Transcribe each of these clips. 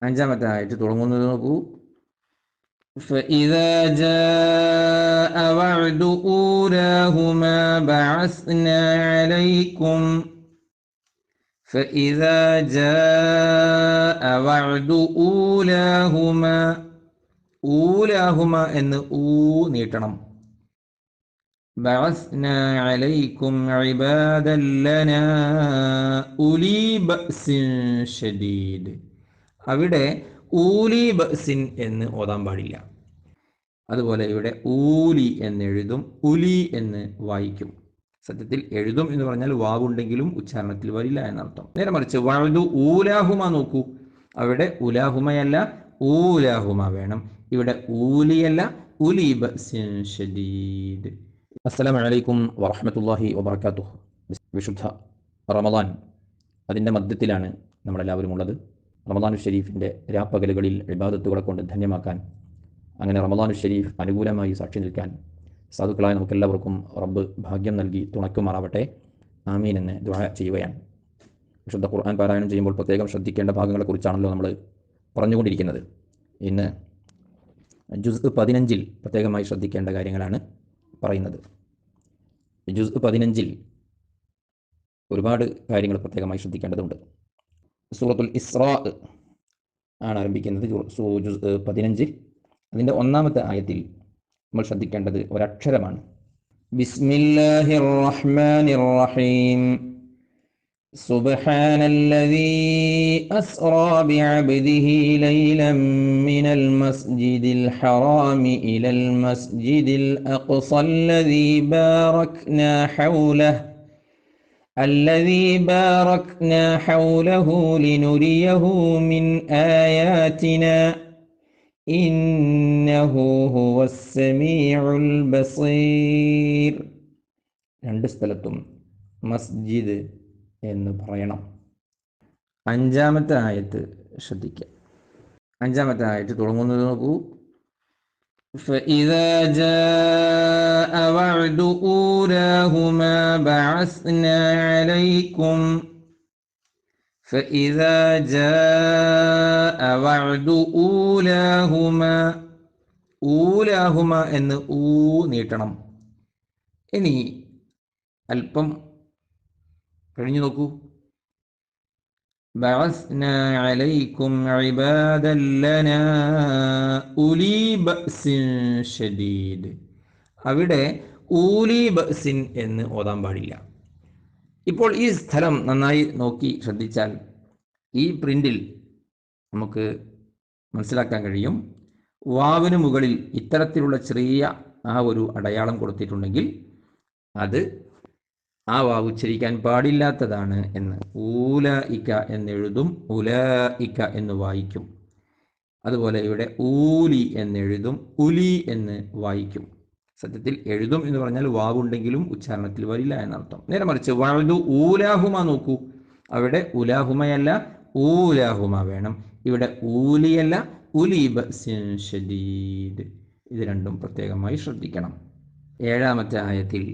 അഞ്ചാമത്തെ ആയത്ത് തുടങ്ങുന്നത് നോക്കൂ. فإذا جاء وعد أولاهما بعثنا عليكم فإذا جاء وعد أولاهما ഊലാഹുമ എന്ന് നീട്ടണം. ബഅസ്നാ അലൈക്കും ഇബാദൻ ലനാ ഉലീ ബഅ്സിൻ ശദീദ്. അവിടെ ഊലി ബഅ്സിൻ എന്ന് ഓതാൻ പാടില്ല. അതുപോലെ ഇവിടെ ഊലി എന്നെഴുതും, ഉലി എന്ന് വായിക്കും. സത്യത്തിൽ എഴുതും എന്ന് പറഞ്ഞാൽ വാവുണ്ടെങ്കിലും ഉച്ചാരണത്തിൽ വരില്ല എന്നർത്ഥം. നേരെ മറിച്ച് വഅദു ഊലാഹുമ നോക്കൂ, അവിടെ ഉലാഹുമയല്ല ഊലാഹുമ വേണം. ഇവിടെ ഊലിയല്ല ഉലി ബഅ്സിൻ ശദീദ്. അസ്സലാമു അലൈക്കും വറഹ്മത്തുള്ളാഹി വബറകാതുഹു. വിശുദ്ധ റമദാൻ അതിൻ്റെ മധ്യത്തിലാണ് നമ്മളെല്ലാവരും ഉള്ളത്. റമദാനു ഷരീഫിൻ്റെ രാപ്പകലുകളിൽ ഇബാദത്തുകളെ കൊണ്ട് ധന്യമാക്കാൻ, അങ്ങനെ റമദാനു ഷരീഫ് അനുകൂലമായി സാക്ഷി നിൽക്കാൻ സാധുക്കളായ നമുക്കെല്ലാവർക്കും റബ്ബ് ഭാഗ്യം നൽകി തുണയ്ക്കുമാറാവട്ടെ. ആമീൻ എന്ന് ദുആ ചെയ്യുകയാണ്. വിശുദ്ധ ഖുർആൻ പാരായണം ചെയ്യുമ്പോൾ പ്രത്യേകം ശ്രദ്ധിക്കേണ്ട ഭാഗങ്ങളെക്കുറിച്ചാണല്ലോ നമ്മൾ പറഞ്ഞുകൊണ്ടിരിക്കുന്നത്. ഇന്ന് ജുസ് 15 പ്രത്യേകമായി ശ്രദ്ധിക്കേണ്ട കാര്യങ്ങളാണ് പറയുന്നത്. ജുസ് 15 ഒരുപാട് കാര്യങ്ങൾ പ്രത്യേകമായി ശ്രദ്ധിക്കേണ്ടതുണ്ട്. സൂറത്തുൽ ഇസ്രാ ആണ് ആരംഭിക്കുന്നത്. ജുസ് 15 അതിൻ്റെ 1-ാമത്തെ ആയത്തിൽ നമ്മൾ ശ്രദ്ധിക്കേണ്ടത് ഒരക്ഷരമാണ്. ബിസ്മില്ലാഹിർ റഹ്മാനിർ റഹീം. സുബ്ഹാനല്ലദീ അസ്റാ ബിഅബ്ദിഹി ലൈലൻ മിനൽ മസ്ജിദിൽ ഹറാമി ഇലൽ മസ്ജിദിൽ അഖ്സല്ലദീ ബാറക്നാ ഹൗലഹു ലിനുരിയഹു മിൻ ആയാതിനാ ഇന്നഹു ഹുവസ് സമീഉൽ ബസീർ. രണ്ട് സ്ഥലത്തും മസ്ജിദ് എന്ന് പറയണം. 5-ാമത്തെ ആയത്ത് ശ്രദ്ധിക്കുക. 5-ാമത്തെ ആയത്ത് തുടങ്ങുന്നത് നോക്കൂ. فإذا جاء وعد أولاهما بعثنا عليكم فإذا جاء وعد أولاهما എന്ന് നീട്ടണം. ഇനി അല്പം കഴിഞ്ഞു നോക്കൂ. ബഅസ്നാ അലൈക്കും ഇബാദൻ ലനാ ഉലീ ബഅ്സിൻ ശദീദ്. അവിടെ ഊലി ബഅ്സിൻ എന്ന് ഓതാൻ പാടില്ല. ഇപ്പോൾ ഈ സ്ഥലം നന്നായി നോക്കി ശ്രദ്ധിച്ചാൽ ഈ പ്രിന്റിൽ നമുക്ക് മനസ്സിലാക്കാൻ കഴിയും. വാവിന് മുകളിൽ ഇത്തരത്തിലുള്ള ചെറിയ ഒരു അടയാളം കൊടുത്തിട്ടുണ്ടെങ്കിൽ അത് ആ വാവ് ഉച്ചരിക്കാൻ പാടില്ലാത്തതാണ് എന്ന്. ഊലഇക എന്നെഴുതും, ഉലഇക എന്ന് വായിക്കും. അതുപോലെ ഇവിടെ ഊലി എന്നെഴുതും, ഉലി എന്ന് വായിക്കും. സത്യത്തിൽ എഴുതും എന്ന് പറഞ്ഞാൽ വാവുണ്ടെങ്കിലും ഉച്ചാരണത്തിൽ വരില്ല എന്നർത്ഥം. നേരെ മറിച്ച് വഅദു ഊലാഹുമ നോക്കൂ, അവിടെ ഉലാഹുമയല്ല ഊലാഹുമ വേണം. ഇവിടെ ഊലിയല്ല ഉലി ബഅ്സിൻ ശദീദ്. ഇത് രണ്ടും പ്രത്യേകമായി ശ്രദ്ധിക്കണം. 7-ാമത്തെ ആയത്തിൽ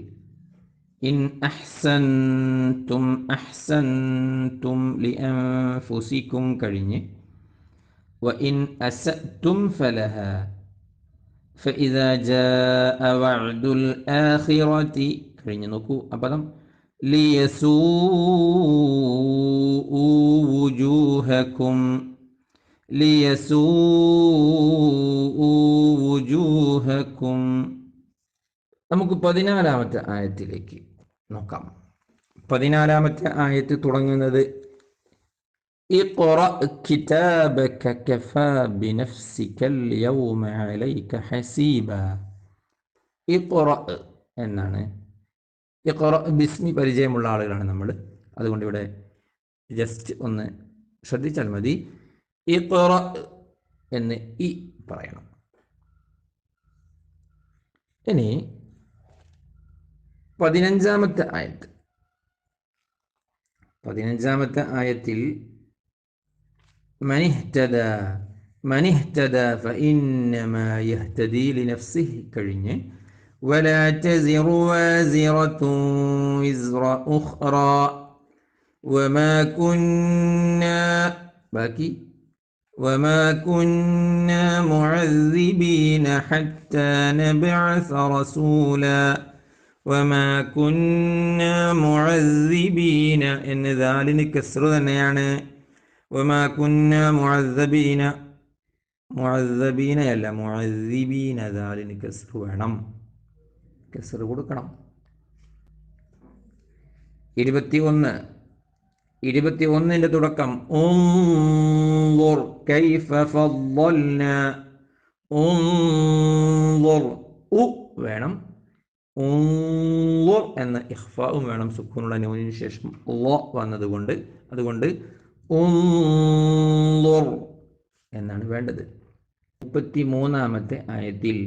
ഇൻ അഹ്സൻതും ലിഅൻഫുസികും കഴിഞ്ഞ് വഇൻ അസഅ്തും ഫലഹാ ഫഇദാ ജാഅ വഅദുൽ ആഖിറതി കഴിഞ്ഞ് നോക്കൂ ആ പദം. ലിയസൂഉ വുജൂഹക്കും. നമുക്ക് 14-ാമത്തെ ആയത്തിലേക്ക് നോക്കാം. 14-ാമത്തെ ആയത്ത് തുടങ്ങുന്നത് ഇഖ്റഅ കിതാബക കഫാ ബിനഫ്സികൽ യൗമ അലൈക ഹസീബ. ഇഖ്റഅ എന്നാണ്. ഇഖ്റഅ ബിസ്മി പരിചയമുള്ള ആളുകളാണ് നമ്മൾ, അതുകൊണ്ട് ഇവിടെ ജസ്റ്റ് ഒന്ന് ശ്രദ്ധിച്ചാൽ മതി. ഇഖ്റഅ എന്ന് ഇ പറയണം. ഇനി 15-ാമത്തെ ആയത്ത്. 15-ാമത്തെ ആയത്തിൽ മനിഹ്തദ ഫഇന്നമാ യഹ്തദി ലിനഫ്സിഹി കഴിഞ്ഞ് വലാ തസിറു വാസിറത്തുൻ വിസ്റ ഉഖ്റാ വമാ കുന്നാ ബാക്കി وما كنا معذبين حتى نبعث رسولا وما كنا معذبين إن ذلك كسر തന്നെയാണ് وما كنا معذبين അല്ല മുഅذبين ذلك കസ്ർ വേണം കസ്ർ കൊടുക്കണം 21 തുടക്കം ഉൻദുർ കൈഫ ഫദ്ദൽന ഉൻദുർ വേണം ഉൻദുർ എന്ന ഇഖ്ഫാഉം വേണം സുക്കൂനുള്ള നൂനിന് ശേഷം ള വന്നതുകൊണ്ട് അതുകൊണ്ട് ഉൻദുർ എന്നാണ് വേണ്ടത് 33-ാമത്തെ ആയത്തിൽ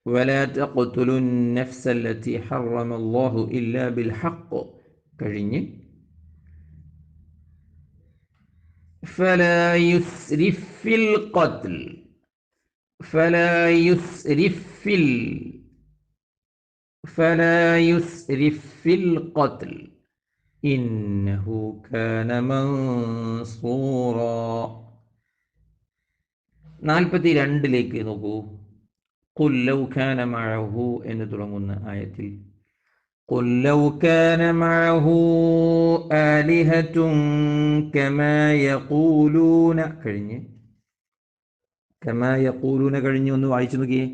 ولا تقتلوا النفس التي حرم الله إلا بالحق കഴിഞ്ഞ് فلا يسرف في القتل فلا يسرف في القتل إنه كان منصورا 42 നോക്കൂ قل لو كان معه എന്ന് തുടങ്ങുന്ന ആയത്തിൽ قل لو كان معه آلهة كما يقولون കഴിഞ്ഞ് كما يقولون കഴിഞ്ഞ് ഒന്ന് വായിച്ചു നോക്കിയേ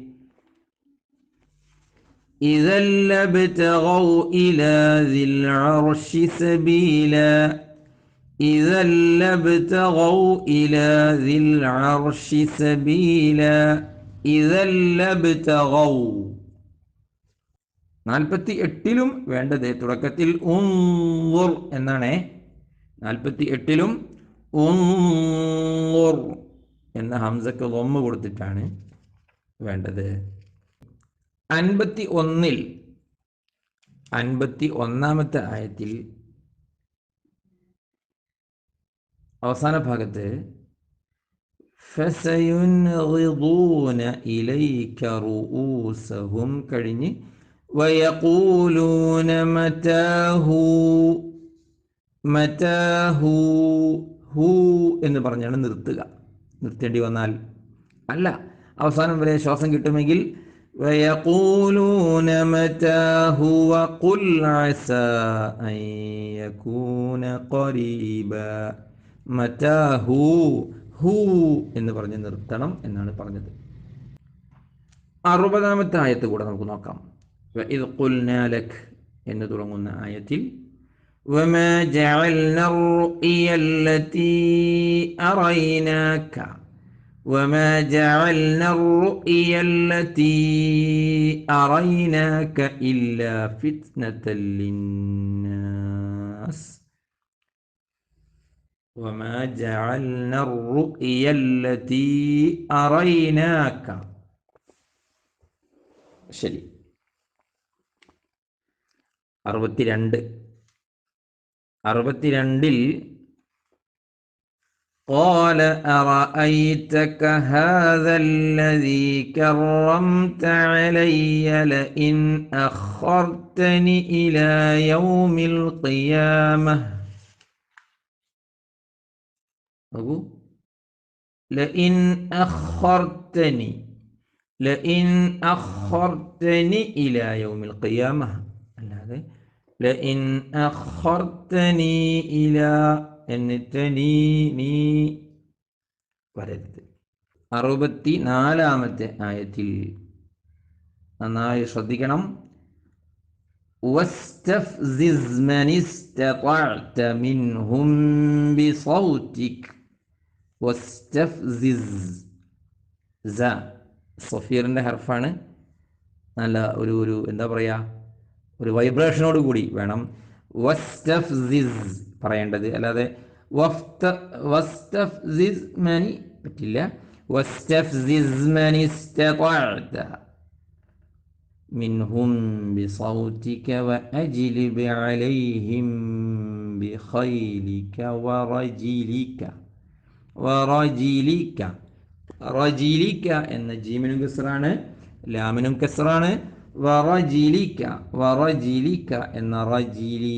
إذا لابتغوا إلى ذي العرش سبيلا إذا لابتغوا إلى ذي العرش سبيلا إذا لابتغوا 48-ലും വേണ്ടത് തുടക്കത്തിൽ ഉൻദുർ എന്നാണ് 48-ലും ഉൻദുർ എന്ന ഹംസക്ക് ദമ്മ കൊടുത്തിട്ടാണ് വേണ്ടത് 51-ൽ 51-ാമത്തെ ആയത്തിൽ അവസാന ഭാഗത്ത് فسينغضون إليك رؤوسهم കഴിഞ്ഞ് ويقولون متاه ഹൂ എന്ന് പറഞ്ഞാണ് നിർത്തേണ്ടി വന്നാൽ അല്ല അവസാനം വരെ ശ്വാസം കിട്ടുമെങ്കിൽ ويقولون متاه وقل عسى أن يكون قريبا മതാഹു ഹൂ എന്ന് പറഞ്ഞ് നിർത്തണം എന്നാണ് പറഞ്ഞത് 60-ാമത്തെ ആയത്ത് കൂടെ നമുക്ക് നോക്കാം وإذ قلنا لك എന്ന് തുടങ്ങുന്ന ആയത്തിൽ وما جعلنا الرؤيا التي أريناك وما جعلنا الرؤيا التي أريناك إلا فتنة للناس وما جعلنا الرؤيا التي أريناك ശരി 62-ൽ قال أرأيتك هذا الذي كرمت علي لئن أخرتني إلى يوم القيامة لئن أخرتني إلى يوم القيامة لئن أخرتني إلى എന്നിട്ട് നീ വരരുത് 64-ാമത്തെ ആയത്തിൽ നന്നായി ശ്രദ്ധിക്കണം واستفزز من استطعت منهم بصوتك واستفزز സഫീറിൻ്റെ ഹർഫാണ് നല്ല ഒരു എന്താ പറയുക ഒരു വൈബ്രേഷനോട് കൂടി വേണം വസ്തഫ്സിസ് പറയേണ്ടത് അല്ലാതെ വസ്തഫ്സിസ് മനി പറ്റില്ല വസ്തഫ്സിസ് മനി ഇസ്തതഅത മിൻഹും ബിസൗതിക വഅജ്ലിബ് അലൈഹിം ബിഖൈലിക വറജിലിക റജിലിക എന്ന ജീമിനും കസ്റാണ് ലാമിനും കസ്റാണ് വറജിലിക എന്ന റജിലി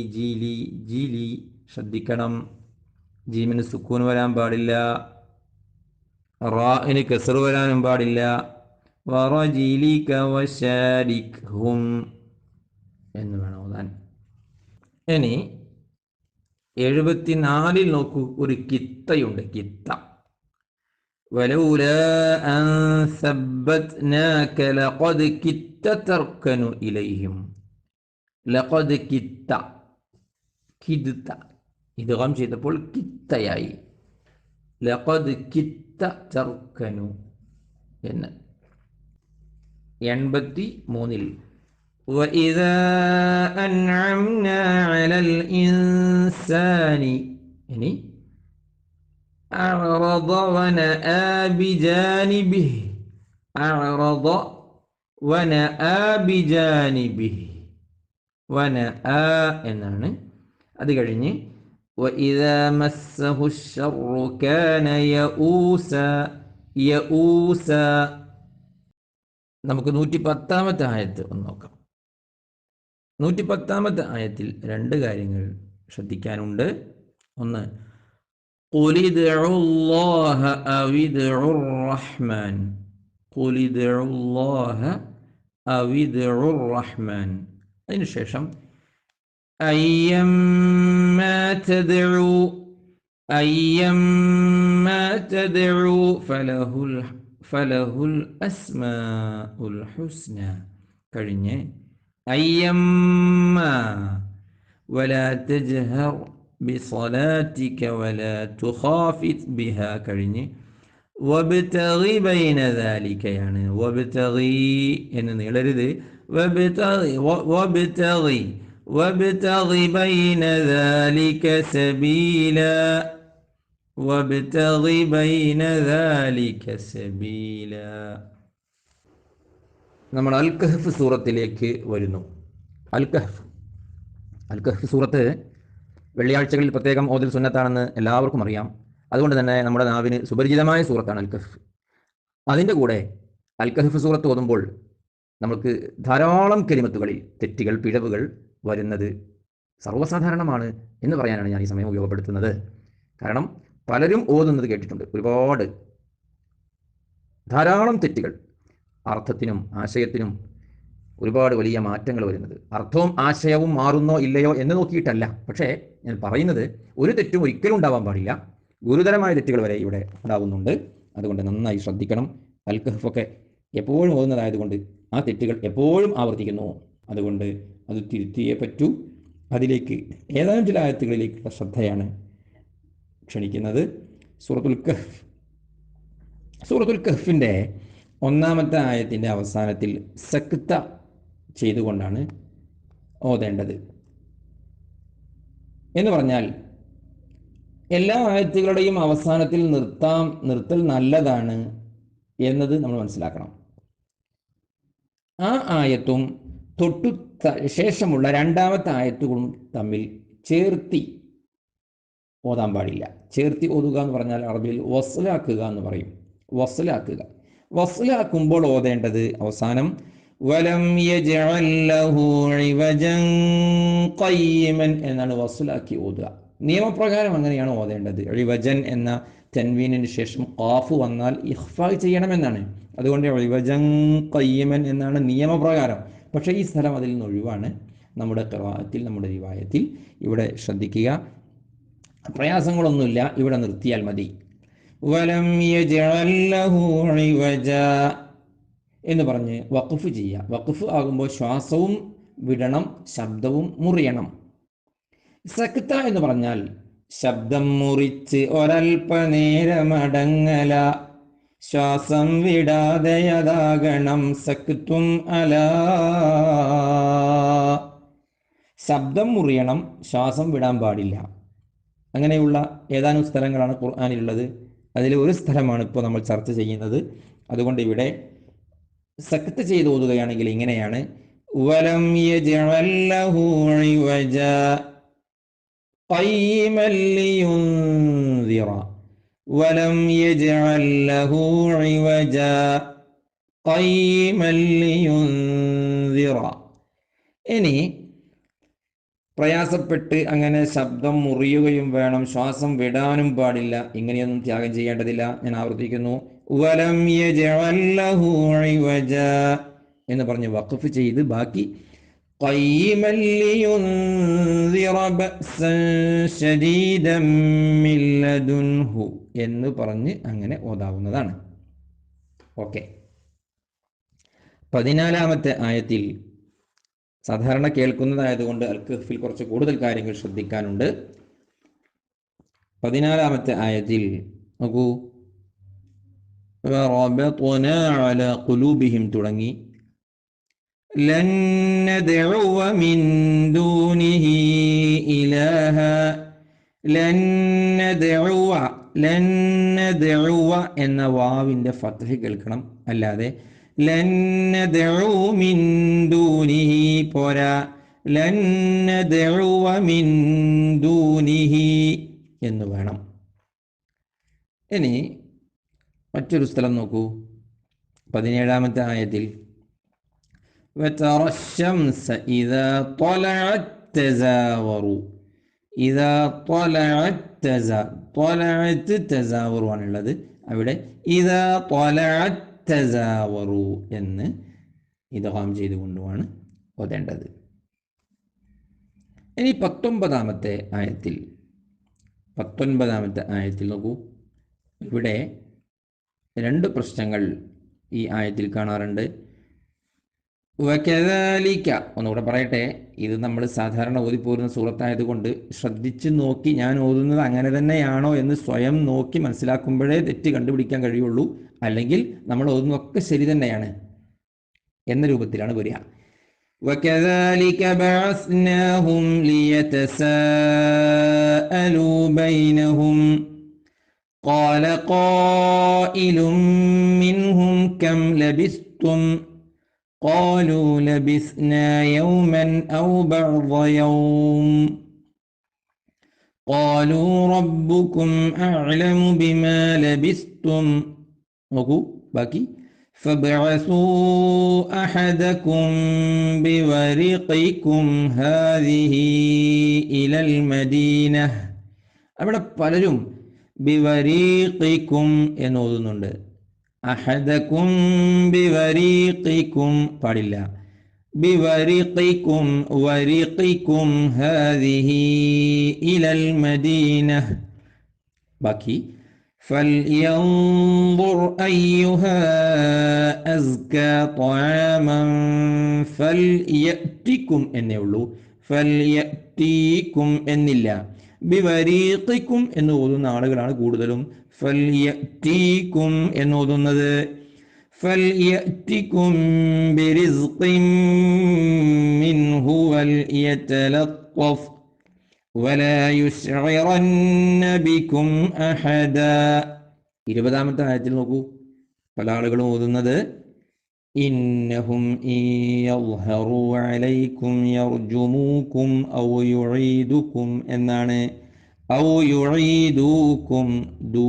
ജിലി ശ്രദ്ധിക്കണം ജീമിന് സുക്കൂൻ വരാൻ പാടില്ല, റാഇന് കസ്ർ വരാനും പാടില്ല. വറജിലിക വശാരിക്ഹും എന്ന് വേണം ഓതാൻ. ഇനി 74 നോക്കൂ, ഒരു കിത്തയുണ്ട്. കിത്ത വലൗലാ അൻ സബ്ബത്നാക ലഖദ് കിത്ത തർക്കനു ഇലൈഹിം. ലഖദ് കിത്ത, കിദ്ത ഇദ്ഗാം ചെയ്തപ്പോൾ കിത്തയായി. ലഖദ് കിത്ത തർക്കനു എന്ന്. 83 وإذا أنعمنا على الإنسان يعني أعرض ونأى بجانبه. أعرض ونأى بجانبه. ونأى എന്നാണ്. അത് കഴിഞ്ഞ് وإذا مسه الشر كان يئوسا. يئوسا. നമുക്ക് 110-ാമത്തെ ആയത്ത് ഒന്ന് നോക്കാം. 110-ാമത്തെ ആയത്തിൽ 2 കാര്യങ്ങൾ ശ്രദ്ധിക്കാനുണ്ട്. ഒന്ന്, ഖുൽ ഇദ്ഉല്ലാഹ അവ ഇദ്ഉർ റഹ്മാൻ. ഖുൽ ഇദ്ഉല്ലാഹ അവ ഇദ്ഉർ റഹ്മാൻ. അതിനുശേഷം അയ്യമ്മാ തദ്ഉ. അയ്യമ്മാ തദ്ഉ ഫലഹുൽ അസ്മാഉൽ ഹുസ്ന. കഴിഞ്ഞ് അയ്യമ്മാ വലാ തജ്ഹർ ബിصലാതിക വലാ തുഖാഫിത് ബിഹാ. കഴിഞ്ഞ് വബ്തഗി ബൈന ദാലികയാണ്. വബ്തഗി എന്ന് നീളരുത്. വബ്തഗി വബ്തഗി വബ്തഗി ബൈന ദാലിക സബീലാ. വബ്തഗി ബൈന ദാലിക സബീലാ. നമ്മൾ അൽ കഹ്ഫ് സൂറത്തിലേക്ക് വരുന്നു. അൽ കഹ്ഫ് സൂറത്ത് വെള്ളിയാഴ്ചകളിൽ പ്രത്യേകം ഓതൽ സുന്നത്താണെന്ന് എല്ലാവർക്കും അറിയാം. അതുകൊണ്ട് തന്നെ നമ്മുടെ നാവിന് സുപരിചിതമായ സൂറത്താണ് അൽ കഹ്ഫ്. അതിൻ്റെ കൂടെ അൽ കഹ്ഫ് സൂറത്ത് ഓതുമ്പോൾ നമുക്ക് ധാരാളം കലിമത്തുകളിൽ തെറ്റുകൾ, പിഴവുകൾ വരുന്നത് സർവ്വസാധാരണമാണ് എന്ന് പറയാനാണ് ഞാൻ ഈ സമയം ഉപയോഗപ്പെടുത്തുന്നത്. കാരണം പലരും ഓതുന്നത് കേട്ടിട്ടുണ്ട്. ധാരാളം തെറ്റുകൾ, അർത്ഥത്തിനും ആശയത്തിനും ഒരുപാട് വലിയ മാറ്റങ്ങൾ വരുന്നത്. അർത്ഥവും ആശയവും മാറുന്നോ ഇല്ലയോ എന്ന് നോക്കിയിട്ടല്ല. പക്ഷേ ഞാൻ പറയുന്നത് ഒരു തെറ്റും ഒരിക്കലും ഉണ്ടാവാൻ പാടില്ല. ഗുരുതരമായ തെറ്റുകൾ വരെ ഇവിടെ ഉണ്ടാകുന്നുണ്ട്. അതുകൊണ്ട് നന്നായി ശ്രദ്ധിക്കണം. അൽ കഹ്ഫൊക്കെ എപ്പോഴും ഓതുന്നതായതുകൊണ്ട് ആ തെറ്റുകൾ എപ്പോഴും ആവർത്തിക്കുന്നു. അതുകൊണ്ട് അത് തിരുത്തിയേ പറ്റൂ. അതിലേക്ക് ഏതാനും ചില ആയത്തുകളിലേക്കുള്ള ശ്രദ്ധയാണ് ക്ഷണിക്കുന്നത്. സൂറത്തുൽ കഹ്ഫിൻ്റെ 1-ാമത്തെ ആയത്തിൻ്റെ അവസാനത്തിൽ സക്ത ചെയ്തുകൊണ്ടാണ് ഓതേണ്ടത്. എന്ന് പറഞ്ഞാൽ എല്ലാ ആയത്തുകളുടെയും അവസാനത്തിൽ നിർത്തൽ നല്ലതാണ് എന്നത് നമ്മൾ മനസ്സിലാക്കണം. ആ ആയത്തും തൊട്ടു ശേഷമുള്ള 2-ാമത്തെ ആയത്തുകളും തമ്മിൽ ചേർത്തി ഓതാൻ പാടില്ല. ചേർത്തി ഓതുക എന്ന് പറഞ്ഞാൽ അറബിയിൽ വസ്ലാക്കുക എന്ന് പറയും. വസ്ലാക്കുമ്പോൾ ഓതേണ്ടത് അവസാനം വലം യജ്അൽ ലഹു ഇവജൻ ഖയ്യിമൻ എന്നാണ് വസ്ലാക്കി ഓതുക. നിയമപ്രകാരം അങ്ങനെയാണ് ഓതേണ്ടത്. ഇവജൻ എന്ന തൻവീനിന് ശേഷം ഖാഫ് വന്നാൽ ഇഖ്ഫാ ചെയ്യണമെന്നാണ്. അതുകൊണ്ട് ഇവജൻ ഖയ്യിമൻ എന്നാണ് നിയമപ്രകാരം. പക്ഷേ ഈ സ്ഥലം അതിൽ നിന്ന് ഒഴിവാണ്. നമ്മുടെ ഖിറാഅത്തിൽ, നമ്മുടെ റിവായത്തിൽ ഇവിടെ ശ്രദ്ധിക്കുക. പ്രയാസങ്ങളൊന്നുമില്ല, ഇവിടെ നിർത്തിയാൽ മതി. വലം യജ്അൽ ലഹു ഇവജ എന്ന് പറഞ്ഞ് വഖഫ് ചെയ്യുക. വഖഫ് ആകുമ്പോൾ ശ്വാസവും വിടണം, ശബ്ദവും മുറിയണം. സക്ത എന്ന് പറഞ്ഞാൽ ശബ്ദം മുറിച്ച് ഒരൽപ്പനേരമടങ്ങല, ശ്വാസം വിടാതെയതാകണം സക്തും അലാ. ശബ്ദം മുറിയണം, ശ്വാസം വിടാൻ പാടില്ല. അങ്ങനെയുള്ള ഏതാനും സ്ഥലങ്ങളാണ് ഖുർആനിലുള്ളത്. അതിൽ ഒരു സ്ഥലമാണ് ഇപ്പോൾ നമ്മൾ ചർച്ച ചെയ്യുന്നത്. അതുകൊണ്ട് ഇവിടെ സക്ത് ചെയ്ത് ഓതുകയാണെങ്കിൽ ഇങ്ങനെയാണ്: വലം യജ്അൽ ലഹു ഇവജ ഖയ്യിമൻ ലിയുൻദിറ. വലം യജ്അൽ ലഹു ഇവജ ഖയ്യിമൻ ലിയുൻദിറ. ഇനി പ്രയാസപ്പെട്ട് അങ്ങനെ ശബ്ദം മുറിയുകയും വേണം, ശ്വാസം വിടാനും പാടില്ല. ഇങ്ങനെയൊന്നും ത്യാഗം ചെയ്യേണ്ടതില്ല. ഞാൻ ആവർത്തിക്കുന്നു, വലം യജ്അൽ ലഹു ഇവജ എന്ന് പറഞ്ഞ് വഖഫ് ചെയ്ത് ബാക്കി ഖയ്യിമൻ ലിയുൻദിറ ബഅസൻ ശദീദൻ മിൻ ലദുൻഹു എന്ന് പറഞ്ഞ് അങ്ങനെ ഓതാവുന്നതാണ്. ഓക്കെ. 14-ാമത്തെ ആയത്തിൽ സാധാരണ കേൾക്കുന്നതായതുകൊണ്ട് അൽ കഹ്ഫിൽ കുറച്ച് കൂടുതൽ കാര്യങ്ങൾ ശ്രദ്ധിക്കാനുണ്ട്. 14-ാമത്തെ ആയത്തിൽ നോക്കൂ, വറബത്നാ അലാ ഖുലൂബിഹിം തുടങ്ങി ലൻ നദ്ഉവ മിൻ ദൂനിഹി ഇലാഹ. ലൻ നദ്ഉവ എന്ന വാവിന്റെ ഫത്ഹ് കേൾക്കണം, അല്ലാതെ ലൻ നദ്ഉ മിൻ ദൂനിഹി പോരാ, ലൻ നദ്ഉവ മിൻ ദൂനിഹി എന്ന് വേണം. ഇനി മറ്റൊരു സ്ഥലം നോക്കൂ, 17-ാമത്തെ ആയത്തിൽ വതറ ശംസ ഇദാ ത്വലഅത് തസാവറു. ഇദാ ത്വലഅത് തസാവറു ആണുള്ളത്. അവിടെ ഇദാ ത്വലഅത് തസാവറു എന്ന് ഇദ്ഗാം ചെയ്തുകൊണ്ടുമാണ് ഓതേണ്ടത്. ഇനി 19-ാമത്തെ ആയത്തിൽ നോക്കൂ, ഇവിടെ രണ്ട് പ്രശ്നങ്ങൾ ഈ ആയത്തിൽ കാണാറുണ്ട്. വകദാലിക, ഒന്നുകൂടെ പറയട്ടെ, ഇത് നമ്മൾ സാധാരണ ഓതിപ്പോരുന്ന സൂറത്തായതുകൊണ്ട് ശ്രദ്ധിച്ച് നോക്കി ഞാൻ ഓതുന്നത് അങ്ങനെ തന്നെയാണോ എന്ന് സ്വയം നോക്കി മനസ്സിലാക്കുമ്പോഴേ തെറ്റ് കണ്ടുപിടിക്കാൻ കഴിയുള്ളൂ. അല്ലെങ്കിൽ നമ്മൾ ഓതുന്നതൊക്കെ ശരി തന്നെയാണ് എന്ന രൂപത്തിലാണ് വരിക. وكذلك بعثناهم ليتساءلوا بينهم قال قائل منهم كم لبثتم قالوا لبثنا يوما أو بعض يوم قالوا ربكم أعلم بما لبثتم. നോക്കൂ ബാക്കി, فابعثوا أحدكم بورقكم هذه إلى المدينة. അവിടെ പലരും ബിവരീഖിക്കും എന്ന് ഓതുന്നുണ്ട്. അഹദക്കും ബിവരീഖിക്കും പാടില്ല. ബിവരീഖിക്കും വരീഖിക്കും ഹാദിഹി ഇലൽ മദീന. ബാക്കി فلينظر أيها أزكى طعاما فليأتكم എന്നേ ഉള്ളൂ, ഫൽയഅ്തീക്കും എന്നില്ല. ബിവരീഖിക്കും എന്ന് ഓതുന്ന ആളുകളാണ് കൂടുതലും ഫൽയഅ്തീക്കും എന്ന് ഓതുന്നത്. ഫൽയഅ്തിക്കും ബിറിസ്ഖിൻ മിൻഹു വൽയതലത്തഫ് ولا يشعرن بكم أحدا. 20-ാമത്തെ ആയത്തിൽ നോക്കൂ, പല ആളുകളും ഓതുന്നത് ഇന്നഹും ഇൻ യദ്ഹറു അലൈക്കും യർജുമൂക്കും ഔ യുഈദുക്കും എന്നാണ്. ഔ യുഈദുക്കും, ദൂ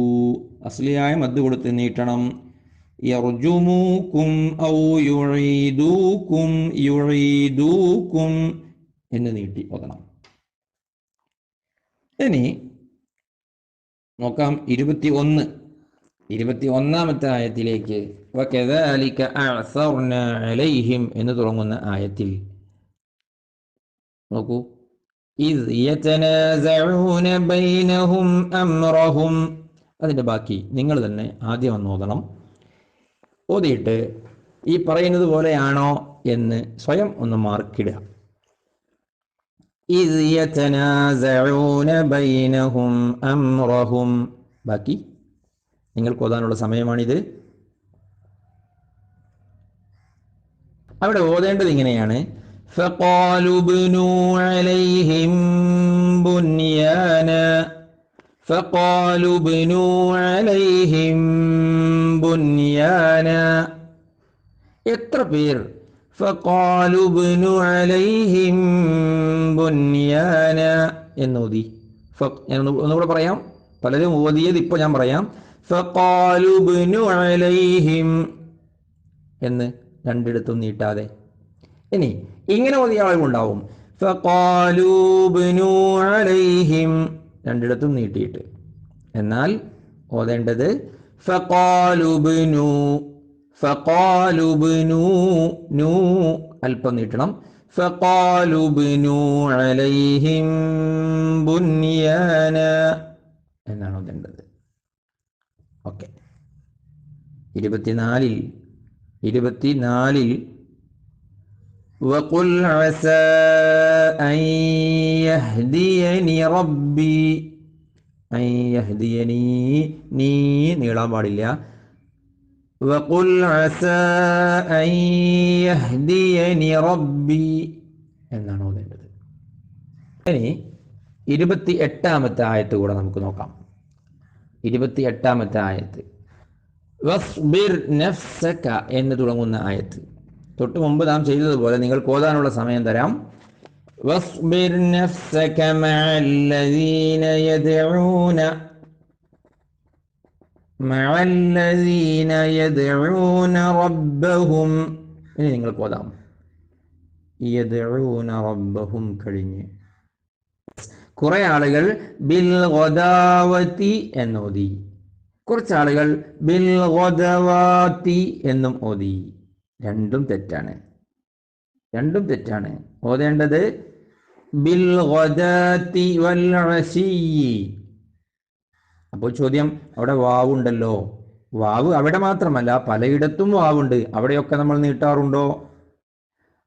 അസ്ലിയായ മദ് കൊടുത്ത് നീട്ടണം. യർജുമൂക്കും ഔ യുഈദുക്കും എന്ന് നീട്ടി ഓതണം. ഇനി നോക്കാം 21-ാമത്തെ ആയത്തിലേക്ക്. വകദാലിക അഅ്സർനാ അലൈഹിം എന്ന് തുടങ്ങുന്ന ആയത്തിൽ നോക്കൂ, ഇദ് യതനാസഊന ബൈനഹും അംറഹും. അതിൻ്റെ ബാക്കി നിങ്ങൾ തന്നെ ആദ്യം ഒന്ന് ഓതണം. ഓതിയിട്ട് ഈ പറയുന്നത് പോലെയാണോ എന്ന് സ്വയം ഒന്ന് മാർക്കിടുക. إذ يتنازعون بينهم أمرهم. ബാക്കി നിങ്ങൾക്ക് ഓതാനുള്ള സമയമാണിത്. അവിടെ ഓതേണ്ടത് ഇങ്ങനെയാണ്, فقالوا ابنوا عليهم بنيانا. فقالوا ابنوا عليهم بنيانا. എത്ര പേർ فقالوا ابنوا عليهم بنيانا എന്നോതി. ഞാൻ ഒന്നുകൂടെ പറയാം, പലരും ഓതിയത് ഇപ്പോൾ ഞാൻ പറയാം. فقالوا ابنوا عليهم എന്ന് രണ്ടിടത്തും നീട്ടാതെ. ഇനി ഇങ്ങനെ ഓതിയ ആളുകളുണ്ടാവും. ഫഖാലൂ ഇബ്നൂ അലൈഹിം രണ്ടിടത്തും നീട്ടിയിട്ട്. എന്നാൽ ഓതേണ്ടത് ഫഖാലൂ ഇബ്നൂ നൂ അല്പം നീട്ടണം. ഫഖാലൂ ഇബ്നൂ അലൈഹിം ബുനിയാന എന്നാണ് ഓതേണ്ടത്. ഓക്കെ. 24 വഖുൽ അസാ അൻ യഹ്ദിയനി റബ്ബി. അൻ യഹ്ദിയനി നീ നീളാൻ പാടില്ല. വഖുൽ അസാ അൻ യഹ്ദിയനി റബ്ബി എന്നാണ് ഓതേണ്ടത്. ഇനി 28ാമത്തെ ആയത്ത് കൂടെ നമുക്ക് നോക്കാം. 28ാമത്തെ ആയത്ത് വസ്ബിർ നഫ്സക എന്ന് തുടങ്ങുന്ന ആയത്ത്. തൊട്ട് മുമ്പ് നാം ചെയ്തതുപോലെ നിങ്ങൾക്ക് ഓതാനുള്ള സമയം തരാം. വസ്ബിർ നഫ്സക മഅല്ലദീന യദ്ഊന റബ്ബഹും. ഇനി നിങ്ങൾക്ക് ഓതാം. യദ്ഊന റബ്ബഹും കഴിഞ്ഞ് കുറെ ആളുകൾ ബിൽ ഗദാവതി എന്നോതി, കുറച്ച് ആളുകൾ ബിൽ ഗദവാതി എന്നും ഓതി. രണ്ടും തെറ്റാണ്. ഓതേണ്ടത് ബിൽ ഗദാതി വൽ അശിയ്യി. അപ്പോൾ ചോദ്യം, അവിടെ വാവുണ്ടല്ലോ. വാവ് അവിടെ മാത്രമല്ല പലയിടത്തും വാവുണ്ട്. അവിടെയൊക്കെ നമ്മൾ നീട്ടാറുണ്ടോ?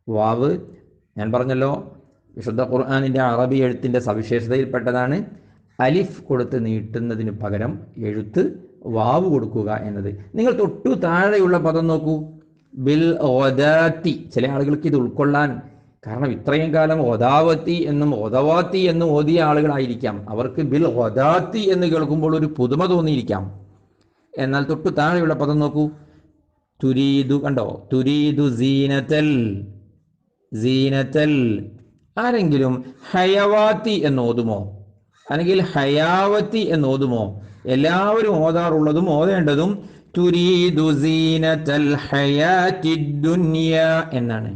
വാവ് ഞാൻ പറഞ്ഞല്ലോ, വിശുദ്ധ ഖുർആനിൻ്റെ അറബി എഴുത്തിൻ്റെ സവിശേഷതയിൽപ്പെട്ടതാണ് അലിഫ് കൊടുത്ത് നീട്ടുന്നതിന് പകരം എഴുത്ത് വാവ് കൊടുക്കുക എന്നത്. നിങ്ങൾ തൊട്ടു താഴെയുള്ള പദം നോക്കൂ, ബിൽ ഗദാതി. ചില ആളുകൾക്ക് ഇത് ഉൾക്കൊള്ളാൻ, കാരണം ഇത്രയും കാലം ഗദാവതി എന്നും ഗദവാതി എന്നും ഓതിയ ആളുകളായിരിക്കാം. അവർക്ക് ബിൽ ഗദാതി എന്ന് കേൾക്കുമ്പോൾ ഒരു പുതുമ തോന്നിയിരിക്കാം. എന്നാൽ തൊട്ടു താഴെയുള്ള പദം നോക്കൂ, തുരീദു. കണ്ടോ? തുരീദു സീനത്തൽ. ആരെങ്കിലും ഹയവാത്തി എന്നോതുമോ അല്ലെങ്കിൽ ഹയാവത്തി എന്നോതുമോ? എല്ലാവരും ഓതാറുള്ളതും ഓതേണ്ടതും തുരീദു സീനത്തൽ ഹയാത്തി ദുനിയ എന്നാണ്.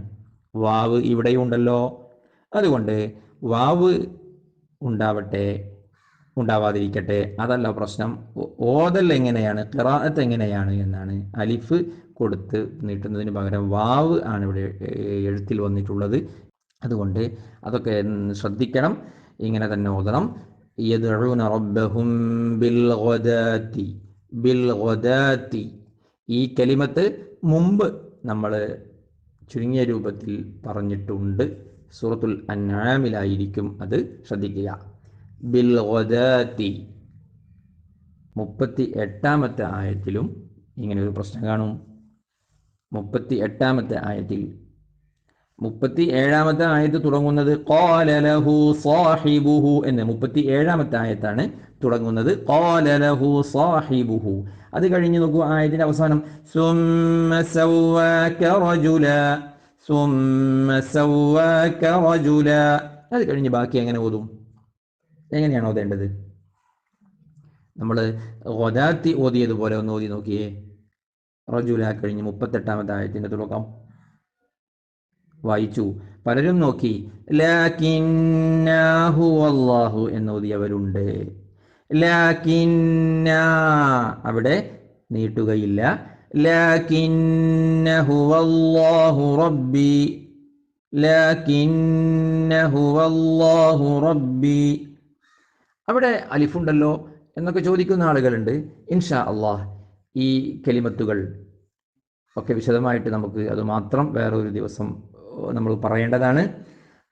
വാവ് ഇവിടെയുണ്ടല്ലോ. അതുകൊണ്ട് വാവ് ഉണ്ടാവാതിരിക്കട്ടെ, അതല്ല പ്രശ്നം. ഓതൽ എങ്ങനെയാണ്, ഖിറാഅത്ത് എങ്ങനെയാണ് എന്നാണ്. അലിഫ് കൊടുത്ത് നീട്ടുന്നതിന് പകരം വാവ് ആണ് ഇവിടെ എഴുത്തിൽ വന്നിട്ടുള്ളത്. അതുകൊണ്ട് അതൊക്കെ ശ്രദ്ധിക്കണം. ഇങ്ങനെ തന്നെ ഓതണം. യദ്ഊന റബ്ബഹും ബിൽ ഗദാതി. ഈ കലിമത്ത് മുമ്പ് നമ്മൾ ചുരുങ്ങിയ രൂപത്തിൽ പറഞ്ഞിട്ടുണ്ട്. സൂറത്തുൽ അൻആമിലായിരിക്കും അത്, ശ്രദ്ധിക്കുക. ബിൽ ഗദാതി. 38ാമത്തെ ആയത്തിലും ഇങ്ങനെ ഒരു പ്രശ്നം കാണും. 38ാമത്തെ ആയത്തിൽ 37ാമത്തെ ആയത്ത് തുടങ്ങുന്നത് ഖാല ലഹു സാഹിബുഹു എന്ന്. 37ാമത്തെ ആയത്താണ് തുടങ്ങുന്നത് ഖാല ലഹു സാഹിബുഹു. അത് കഴിഞ്ഞ് നോക്കൂ, ആയത്തിന്റെ അവസാനം സുമ്മ സവ്വാക റജുല. അത് കഴിഞ്ഞ് ബാക്കി എങ്ങനെ ഓതും? എങ്ങനെയാണ് ഓതേണ്ടത്? നമ്മൾ ഗദാതി ഓതിയതുപോലെ ഒന്ന് ഓതി നോക്കിയേ. റജുല കഴിഞ്ഞ് 38ാമത്തെ ആയത്തിന്റെ തുടക്കം വായിച്ചു. പലരും നോക്കി ലാകിന്നാഹു വല്ലാഹു എന്നോതിയവരുണ്ട്. ലാകിന്ന അവിടെ നീട്ടുകയില്ല. ലാകിന്നഹു വല്ലാഹു റബ്ബി. ലാകിന്നഹു വല്ലാഹു റബ്ബി. അവിടെ അലിഫുണ്ടല്ലോ എന്നൊക്കെ ചോദിക്കുന്ന ആളുകളുണ്ട്. ഇൻഷാ അല്ലാഹ് ഈ കലിമത്തുകൾ ഒക്കെ വിശദമായിട്ട് നമുക്ക് അത് മാത്രം വേറൊരു ദിവസം നമ്മൾ പറയേണ്ടതാണ്.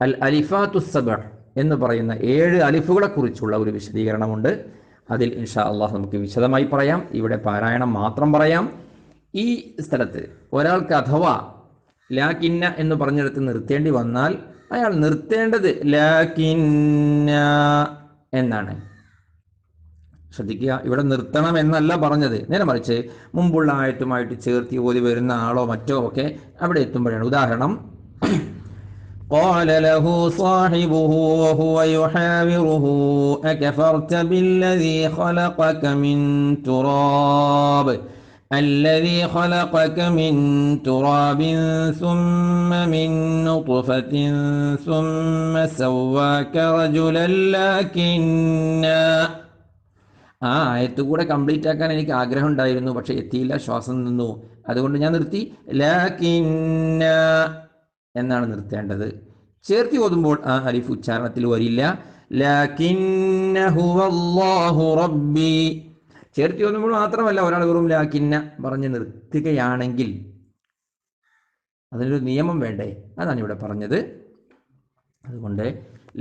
അൽ അലിഫാത്തു സബഅ എന്ന് പറയുന്ന 7 അലിഫുകളെ കുറിച്ചുള്ള ഒരു വിശദീകരണമുണ്ട്. അതിൽ ഇൻഷാ അല്ലാഹ് നമുക്ക് വിശദമായി പറയാം. ഇവിടെ പാരായണം മാത്രം പറയാം. ഈ സ്ഥലത്ത് ഒരാൾക്ക് അഥവാ ലാകിന്ന എന്ന് പറഞ്ഞിടത്ത് നിർത്തേണ്ടി വന്നാൽ അയാൾ നിർത്തേണ്ടത് ലാകിന്ന എന്നാണ്. ശ്രദ്ധിക്കുക, ഇവിടെ നിർത്തണം എന്നല്ല പറഞ്ഞത്. നേരെ മറിച്ച് മുമ്പുള്ള ആയത്തുമായിട്ട് ചേർത്തി ഓതി വരുന്ന ആളോ മറ്റോ ഒക്കെ അവിടെ എത്തുമ്പോഴാണ്. ഉദാഹരണം, قال له صاحبه وهو يحاوره أكفرت بالذي خلقك من تراب الذي خلقك من تراب ثم من نطفة ثم سواك رجلا لكن ആ ആയത്ത് കൂടെ കംപ്ലീറ്റ് ആക്കാൻ എനിക്ക് ആഗ്രഹം ഉണ്ടായിരുന്നു, പക്ഷെ എത്തിയില്ല, ശ്വാസം നിന്നു. അതുകൊണ്ട് ഞാൻ നിർത്തി. ലാകിന്ന എന്നാണ് നിർത്തേണ്ടത്. ചേർത്തി ഓതുമ്പോൾ ആ അലിഫ് ഉച്ചാരണത്തിൽ വരില്ല. ലാകിന്ന ഹുവല്ലാഹു റബ്ബി. ചേർത്തി ഓതുമ്പോൾ മാത്രമല്ല, ഒരാൾ വെറും ലാകിന്ന പറഞ്ഞ് നിർത്തുകയാണെങ്കിൽ അതിനൊരു നിയമം വേണ്ടേ? അതാണ് ഇവിടെ പറഞ്ഞത്. അതുകൊണ്ട്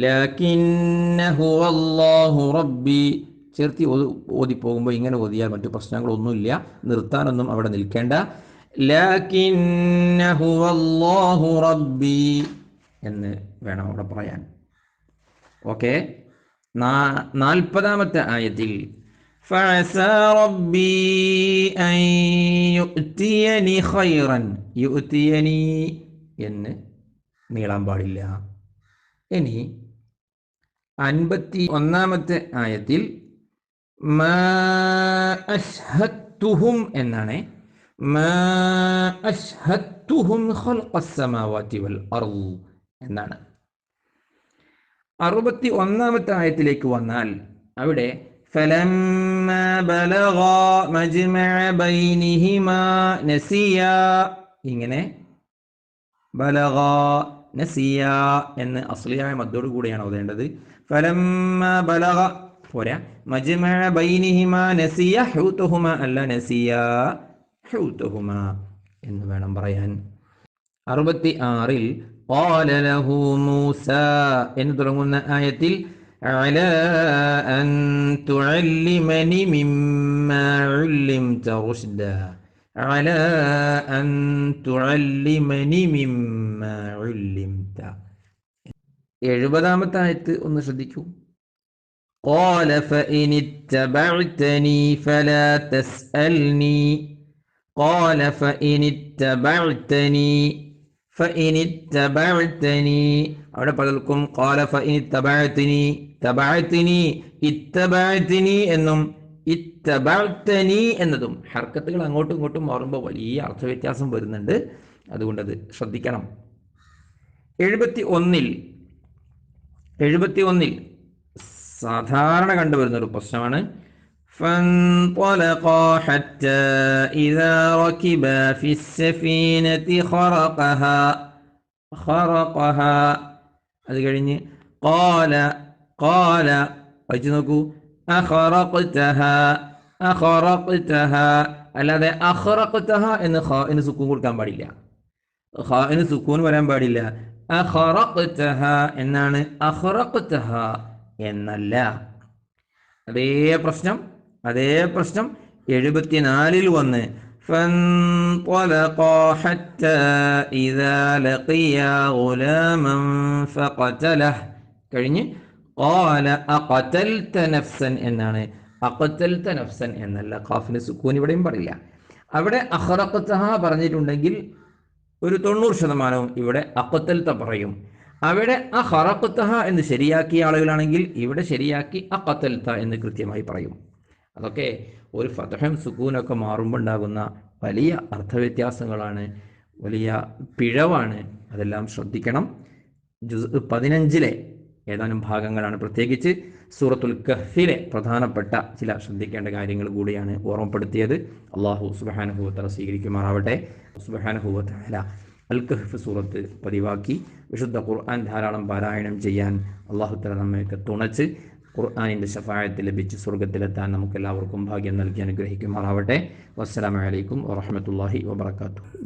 ലാകിന്ന ഹുവല്ലാഹു റബ്ബി ചേർത്തി ഓതിപ്പോകുമ്പോൾ ഇങ്ങനെ ഓതിയാൽ മറ്റു പ്രശ്നങ്ങളൊന്നുമില്ല. നിർത്താനൊന്നും അവിടെ നിൽക്കേണ്ട. ലാകിന്ന ഹുവല്ലാഹു റബ്ബി എന്ന് വേണം അവിടെ പറയാൻ. ഓക്കെ. 40-ാമത്തെ ആയത്തിൽ ഫഅസാ റബ്ബി അൻ യുഅ്തിയനി ഖൈറൻ, യുഅ്തിയനി എന്ന് നീളാൻ പാടില്ല. ഇനി 51-ാമത്തെ ആയത്തിൽ മാ അശ്ഹദ്തുഹും എന്നാണ്. മാ അശ്ഹദ്തുഹും ഖൽഖസ് സമാവാതി വൽ അർദ് എന്നാണ്. 61-ാമത്തെ ആയത്തിലേക്ക് വന്നാൽ അവിടെ ഫലമ്മാ ബലഗാ മജ്മഅ ബൈനിഹിമാ നസിയാ, ഇങ്ങനെ ബലഗാ നസിയ എന്ന് അസ്ലിയായ മദ്ദോട് കൂടിയാണ് ഓതേണ്ടത്. ഫലമ്മാ ബലഗ പോരാ, മജ്മഅ ബൈനിഹിമാ നസിയ ഹൂതുഹുമാ അല്ല നസിയ ഹൂതുഹുമാ എന്ന് വേണം പറയാൻ. 66-ൽ ഖാല ലഹു മൂസ എന്ന് തുടങ്ങുന്ന ആയത്തിൽ അലാ അൻ തുഅല്ലിമനി മിമ്മാ ഉല്ലിംത റുഷ്ദ, അലാ അൻ തുഅല്ലിമനി മിമ്മാ ഉല്ലിംത. 70-ാമത്തെ ആയത്ത് ഒന്ന് ശ്രദ്ധിക്കൂ. ഖാല ഫഇൻ ഇത്തബഅതനി ഫലാ തസ്അൽനി, ഖാല ഫഇൻ ഇത്തബഅതനി, ഫഇൻ ഇത്തബഅതനി. അവിടെ പലർക്കും ഖാല ഫഇൻ ഇത്തബഅതനി, തബഅതനി, ഇത്തബഅതനി എന്നും ഇത്തബഅതനി എന്നതും ഹർക്കത്തുകൾ അങ്ങോട്ടും ഇങ്ങോട്ടും മാറുമ്പോൾ വലിയ അർത്ഥവ്യത്യാസം വരുന്നുണ്ട്. അതുകൊണ്ടത് ശ്രദ്ധിക്കണം. 71-ൽ സാധാരണ കണ്ടുവരുന്നൊരു പ്രശ്നമാണ്. فانطلقا حتى إذا ركبا في السفينة خرقها. അത് കഴിഞ്ഞ് قال വായിച്ചു നോക്കൂ. അഖറഖ്തഹാ അല്ലാതെ അഖറഖ്തഹാ എന്ന് ഖാഇന് സുക്കൂൻ കൊടുക്കാൻ പാടില്ല, ഖാഇന് സുക്കൂൻ വരാൻ പാടില്ല. അഖറഖ്തഹാ എന്നാണ്, അഖറഖ്തഹാ എന്നല്ല. അതേ പ്രശ്നം 74-ൽ വന്ന് فانطلقا حتى إذا لقيا غلاما فقتله കഴിഞ്ഞ് قال أقتلت نفسا എന്നാണ്, അഖ്തൽത നഫ്സൻ എന്നല്ല. ഖാഫിന് സുക്കൂൻ ഇവിടെയും പാടില്ല. അവിടെ അഖറഖ്തഹ പറഞ്ഞിട്ടുണ്ടെങ്കിൽ ഒരു 90% ഇവിടെ അഖ്തൽത പറയും. അവിടെ അഖറഖ്തഹ എന്ന് ശരിയാക്കിയ ആളുകളാണെങ്കിൽ ഇവിടെ ശരിയാക്കി അഖ്തൽത എന്ന് കൃത്യമായി പറയും. അതൊക്കെ ഒരു ഫതഹും സുക്കൂനൊക്കെ മാറുമ്പോൾ ഉണ്ടാകുന്ന വലിയ അർത്ഥവ്യത്യാസങ്ങളാണ്, വലിയ പിഴവാണ്. അതെല്ലാം ശ്രദ്ധിക്കണം. ജുസ് 15-ലെ ഏതാനും ഭാഗങ്ങളാണ്, പ്രത്യേകിച്ച് സൂറത്തുൽ കഹ്ഫിലെ പ്രധാനപ്പെട്ട ചില ശ്രദ്ധിക്കേണ്ട കാര്യങ്ങൾ കൂടിയാണ് ഓർമ്മപ്പെടുത്തിയത്. അള്ളാഹു സുബ്ഹാനഹു വ തആല സ്വീകരിക്കുമാറാവട്ടെ. സുബ്ഹാനഹു വ തആല അൽ കഹ്ഫ് സൂറത്ത് പതിവാക്കി വിശുദ്ധ ഖുർആൻ ധാരാളം പാരായണം ചെയ്യാൻ അള്ളാഹു തആല നമ്മയൊക്കെ തുണച്ച് ഖുർആനിൻ്റെ ശഫാഅത്ത് ലഭിച്ച് സ്വർഗ്ഗത്തിലെത്താൻ നമുക്കെല്ലാവർക്കും ഭാഗ്യം നൽകി അനുഗ്രഹിക്കുമാറാവട്ടെ. വസ്സലാമു അലൈക്കും വറഹ്മത്തുള്ളാഹി വബറകാതുഹു.